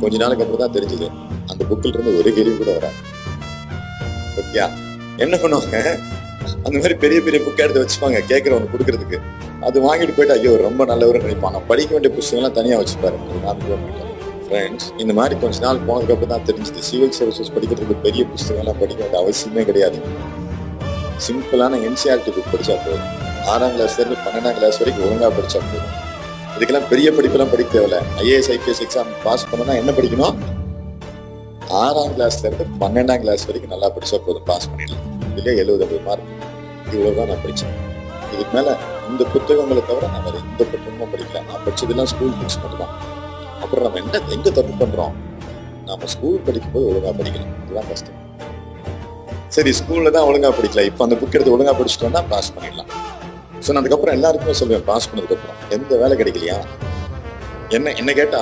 கொஞ்ச நாளுக்கு அப்புறம் தான் தெரிஞ்சது அந்த புக்கில் இருந்து ஒரு கேள்வி கூட வராது. ஓகேயா? என்ன பண்ணுவாங்க, அந்த மாதிரி பெரிய பெரிய புக்கை எடுத்து வச்சுப்பாங்க கேட்கறவங்க கொடுக்கறதுக்கு. அது வாங்கிட்டு போயிட்டு ஐயோ ரொம்ப நல்லவரு நினைப்பாங்க. படிக்க வேண்டிய புத்தகம்லாம் தனியா வச்சுப்பாரு. ஃப்ரெண்ட்ஸ், இந்த மாதிரி கொஞ்ச நாள் போனதுக்கு அப்புறம் தான் தெரிஞ்சது சிவில் சர்வீசஸ் படிக்கிறதுக்கு பெரிய புத்தகம்லாம் படிக்க வேண்டிய அவசியமே கிடையாது. சிம்பிளான என்சிஆர்டி புக் படிச்சா போதும். 6ஆம் கிளாஸ்ல இருந்து 12ஆம் கிளாஸ் வரைக்கும் ஒழுங்கா படிச்சா போதும். இதுக்கெல்லாம் பெரிய படிப்பெல்லாம் படிக்க தேவையில்ல. ஐஏஎஸ் ஐபிஎஸ் எக்ஸாம் பாஸ் பண்ணணும்னா என்ன படிக்கணும்? 6ஆம் கிளாஸ்ல இருந்து 12ஆம் கிளாஸ் வரைக்கும் நல்லா படிச்சா போதும், பாஸ் பண்ணிடலாம். இதுலயே 70 மார்க். இவ்வளவுதான் நான் படிச்சேன். இதுக்கு மேல இந்த புத்தகங்களை தவிர நான் வேற எந்த புத்தகமும் படிக்கல. நான் படிச்சதெல்லாம் ஸ்கூல் புக்ஸ் மட்டும் தான். அப்புறம் நம்ம எங்க தப்பு பண்றோம்? நாம ஸ்கூல் படிக்கும் போது ஒழுங்கா படிக்கணும். இதுதான் கஷ்டம். சரி, ஸ்கூல்ல தான் ஒழுங்கா படிக்கல, இப்ப அந்த புக் எடுத்து ஒழுங்கா படிச்சுட்டோம்னா பாஸ் பண்ணிடலாம். ஸோ நான் அதுக்கப்புறம் எல்லாருக்குமே சொல்லுவேன், பாஸ் பண்ணதுக்கு அப்புறம் எந்த வேலை கிடைக்கலையா, என்ன கேட்டா